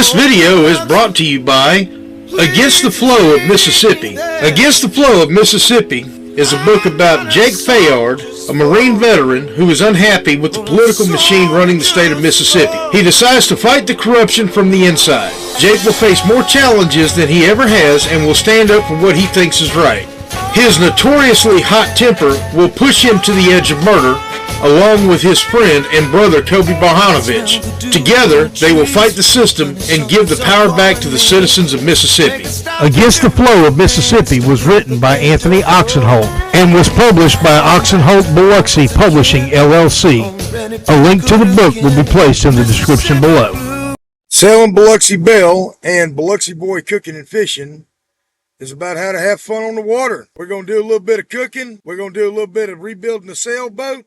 This video is brought to you by Against the Flow of Mississippi. Against the Flow of Mississippi is a book about Jake Fayard, a Marine veteran who is unhappy with the political machine running the state of Mississippi. He decides to fight the corruption from the inside. Jake will face more challenges than he ever has and will stand up for what he thinks is right. His notoriously hot temper will push him to the edge of murder, along with his friend and brother Kobe Barhanovich. Together, they will fight the system and give the power back to the citizens of Mississippi. Against the Flow of Mississippi was written by Anthony Oksenholt and was published by Oksenholt Biloxi Publishing, LLC. A link to the book will be placed in the description below. Selling Biloxi Belle and Biloxi Boy Cooking and Fishing is about how to have fun on the water. We're going to do a little bit of cooking. We're going to do a little bit of rebuilding a sailboat.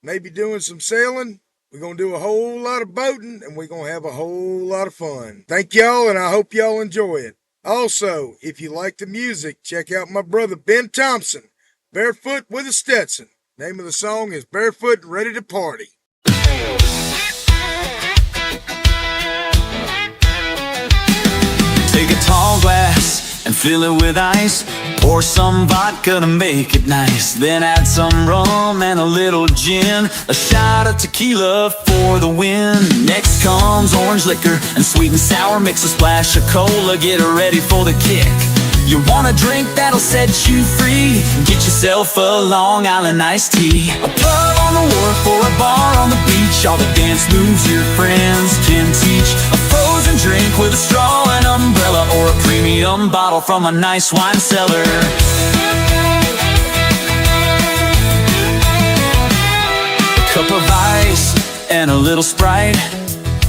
Maybe doing some sailing. We're going to do a whole lot of boating, and we're going to have a whole lot of fun. Thank y'all, and I hope y'all enjoy it. Also, if you like the music, check out my brother Ben Thompson, Barefoot with a Stetson. Name of the song is Barefoot and Ready to Party. Take a tall glass and fill it with ice. Pour some vodka to make it nice. Then add some rum and a little gin. A shot of tequila for the win. Next comes orange liquor and sweet and sour. Mix a splash of cola, get ready for the kick. You want a drink that'll set you free? Get yourself a Long Island iced tea. A pub on the wharf or a bar on the beach. All the dance moves your friends can teach. A frozen drink with a straw and umbrella, or a premium bottle from a nice wine cellar. A cup of ice and a little Sprite.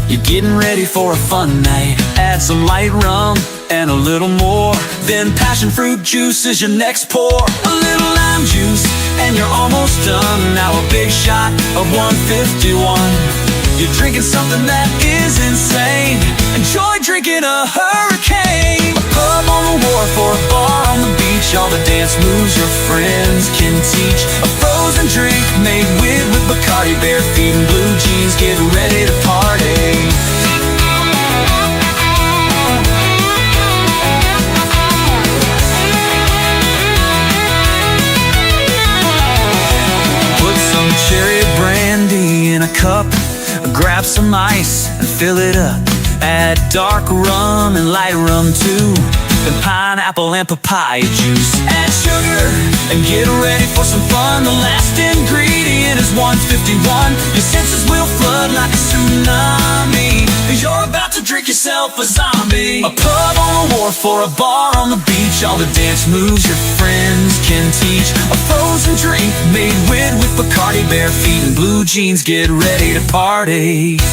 You're getting ready for a fun night. Add some light rum and a little more. Then passion fruit juice is your next pour. A little lime juice and you're almost done. Now a big shot of 151. You're drinking something that is insane. Enjoy drinking a hurricane. A pub on the wharf or a bar on the beach. All the dance moves your friends can teach. A frozen drink made with Bacardi, bare feet and blue jeans. Get ready to party. Put some cherry brandy in a cup. Grab some ice and fill it up. Add dark rum and light rum too. Then pineapple and papaya juice. Add sugar and get ready for some fun. The last ingredient is 151. Your senses will flood like a tsunami. You're about to drink yourself a zombie. A pub on the wharf or a bar on the beach. All the dance moves your friends can teach. A frozen drink made with Bacardi, bare feet and blue jeans. Get ready to party.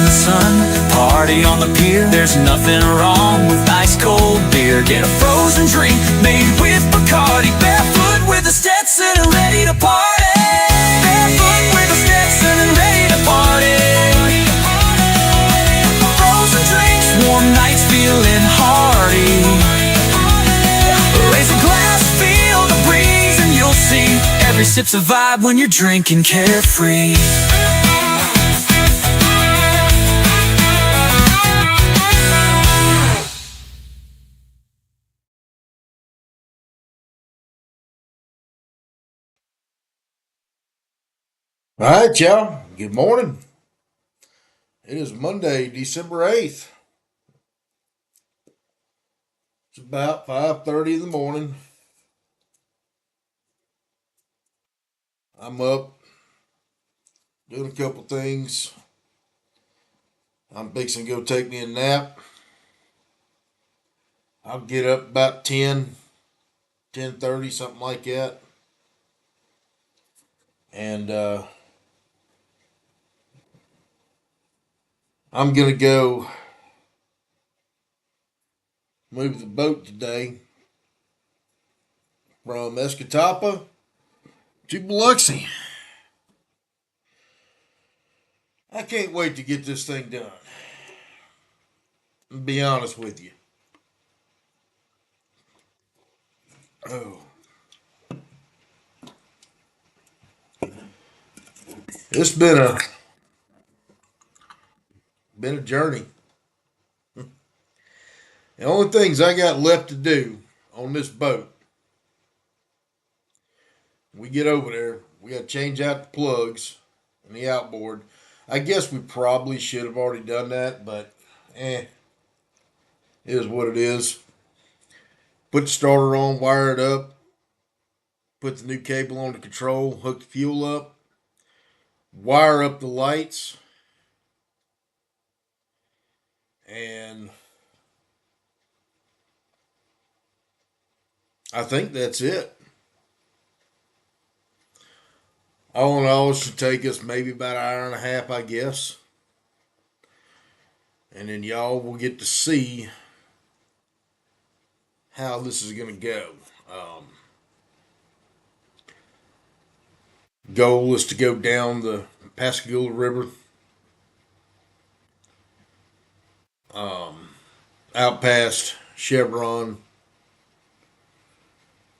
Sun, party on the pier. There's nothing wrong with ice cold beer. Get a frozen drink made with Bacardi. Barefoot with a Stetson and ready to party. Barefoot with a Stetson and ready to party. Frozen drinks, warm nights, feeling hearty. Raise a glass, feel the breeze, and you'll see every sip's a vibe when you're drinking carefree. All right, y'all. Good morning. It is Monday, December 8th. It's about 5:30 in the morning. I'm up, doing a couple things. I'm fixing to go take me a nap. I'll get up about 10:30, something like that. And, I'm going to go move the boat today from Escatawpa to Biloxi. I can't wait to get this thing done. I'll be honest with you. Oh. It's been a journey. The only things I got left to do on this boat, we get over there, we got to change out the plugs and the outboard. I guess we probably should have already done that, but it is what it is. Put the starter on, wire it up, put the new cable on the control, hook the fuel up, wire up the lights, and I think that's it. All in all, it should take us maybe about an hour and a half, I guess. And then y'all will get to see how this is going to go. Goal is to go down the Pascagoula River, out past Chevron,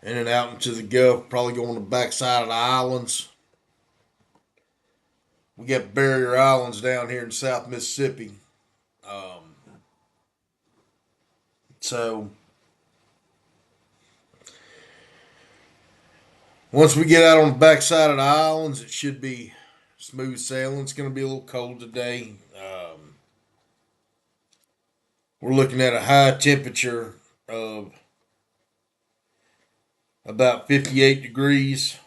and then out into the Gulf, probably go on the backside of the islands. We got barrier islands down here in South Mississippi. So once we get out on the backside of the islands, it should be smooth sailing. It's going to be a little cold today. We're looking at a high temperature of about 58 degrees,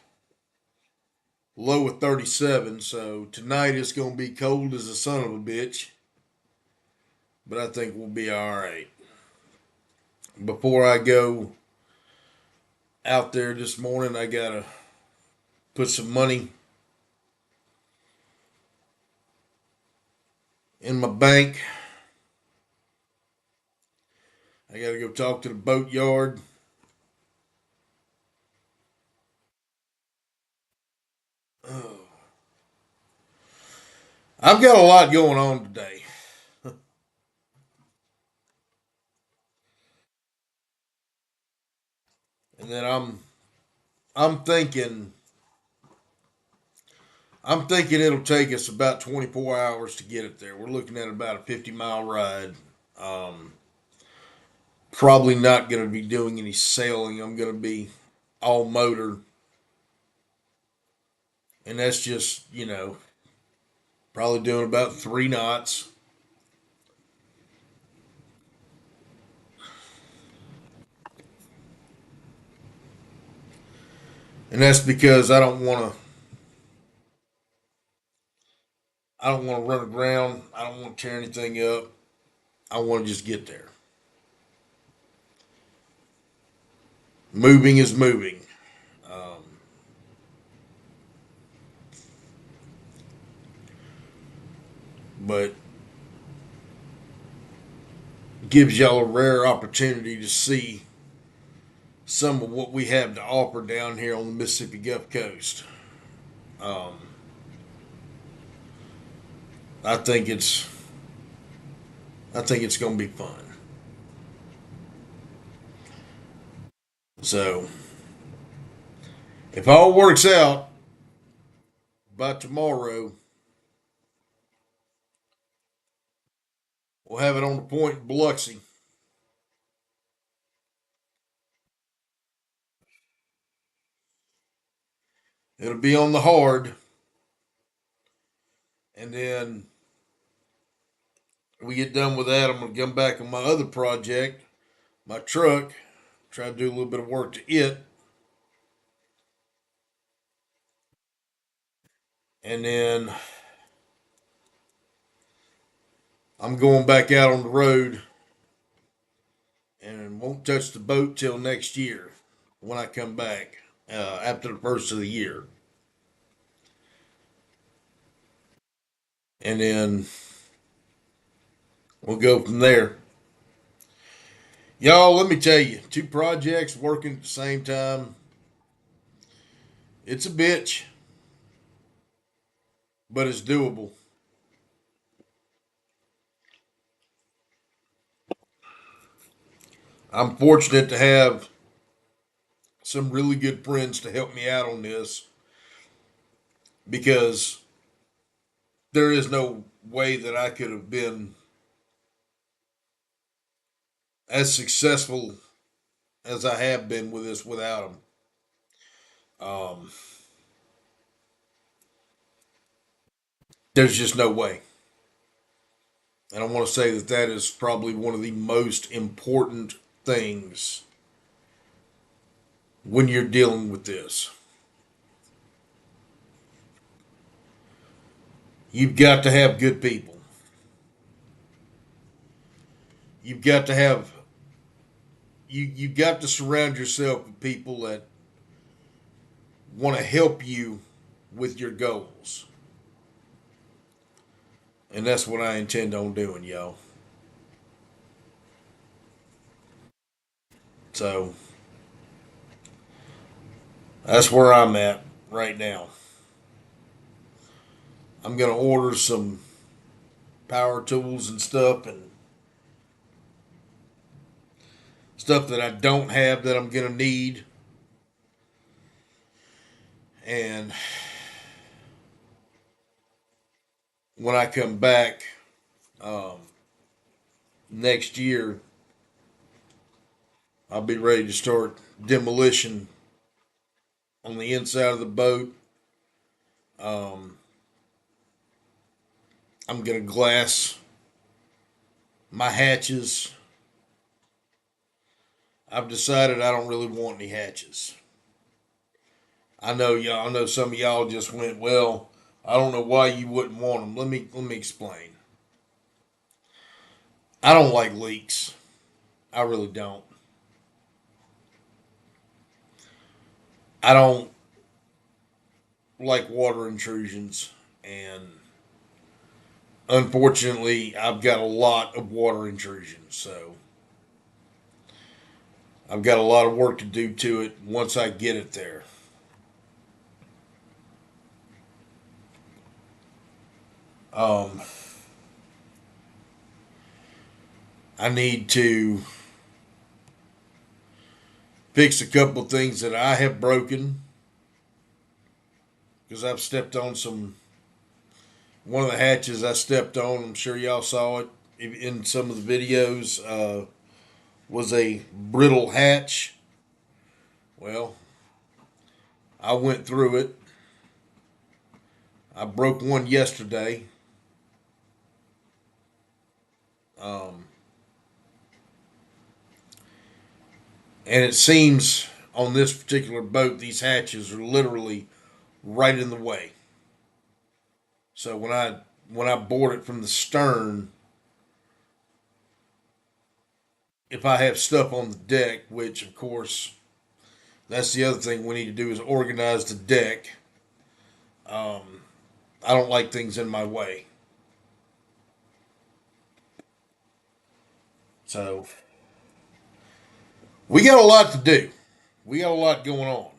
low of 37. So tonight it's going to be cold as a son of a bitch, but I think we'll be all right. Before I go out there this morning, I got to put some money in my bank. I got to go talk to the boat yard. I've got a lot going on today. And then I'm thinking it'll take us about 24 hours to get it there. We're looking at about a 50-mile ride. Probably not going to be doing any sailing. I'm going to be all motor. And that's just, probably doing about 3 knots. And that's because I don't want to run aground. I don't want to tear anything up. I want to just get there. Moving is moving. But gives y'all a rare opportunity to see some of what we have to offer down here on the Mississippi Gulf Coast. I think it's going to be fun. So, if all works out by tomorrow, we'll have it on the point in Biloxi. It'll be on the hard. And then we get done with that, I'm going to come back on my other project, my truck, try to do a little bit of work to it. And then I'm going back out on the road and won't touch the boat till next year when I come back, after the first of the year. And then we'll go from there. Y'all, let me tell you, 2 projects working at the same time, it's a bitch, but it's doable. I'm fortunate to have some really good friends to help me out on this, because there is no way that I could have been as successful as I have been with this without them. Um, there's just no way. And I want to say that that is probably one of the most important things when you're dealing with this. You've got to have good people. You've got to have you've got to surround yourself with people that want to help you with your goals. And that's what I intend on doing, y'all. So that's where I'm at right now. I'm going to order some power tools and stuff that I don't have that I'm going to need. And when I come back um, next year, I'll be ready to start demolition on the inside of the boat. Um, I'm going to glass my hatches. I've decided I don't really want any hatches. I know y'all. I know some of y'all just went, well, I don't know why you wouldn't want them. Let me explain. I don't like leaks. I really don't. I don't like water intrusions, and unfortunately, I've got a lot of water intrusions. So I've got a lot of work to do to it once I get it there. Um, I need to fix a couple of things that I have broken because I've stepped on some. One of the hatches I stepped on, I'm sure y'all saw it in some of the videos, was a brittle hatch. Well, I went through it. I broke one yesterday. Um, and it seems on this particular boat, these hatches are literally right in the way. So when I board it from the stern, if I have stuff on the deck, which of course that's the other thing we need to do is organize the deck. Um, I don't like things in my way. So we got a lot to do. We got a lot going on.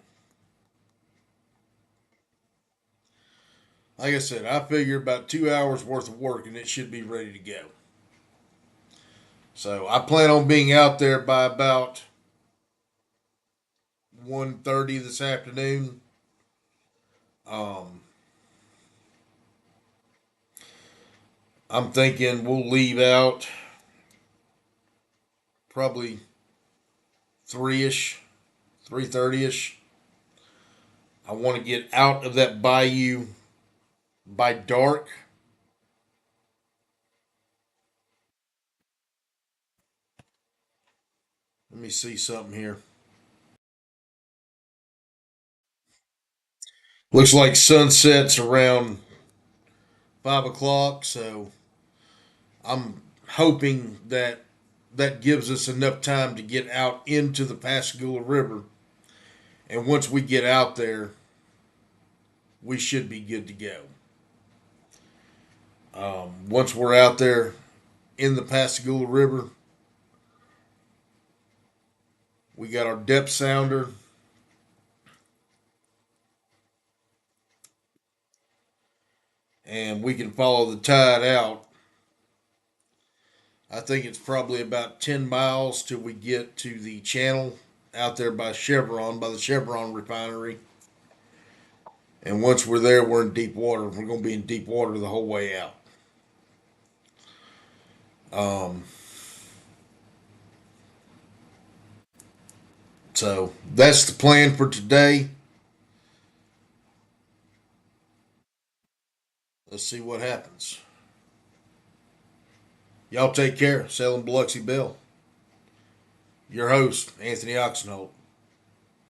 Like I said, I figure about 2 hours worth of work and it should be ready to go. So I plan on being out there by about 1:30 this afternoon. Um, I'm thinking we'll leave out probably 3ish, 3:30ish. I want to get out of that bayou by dark. Let me see something here. Looks like sunset's around 5 o'clock, so I'm hoping that that gives us enough time to get out into the Pascagoula River. And once we get out there, we should be good to go. Once we're out there in the Pascagoula River, we got our depth sounder, and we can follow the tide out. I think it's probably about 10 miles till we get to the channel out there by Chevron, by the Chevron refinery. And once we're there, we're in deep water. We're going to be in deep water the whole way out. So that's the plan for today. Let's see what happens. Y'all take care. Selling Biloxi Belle. Your host, Anthony Oksenholt.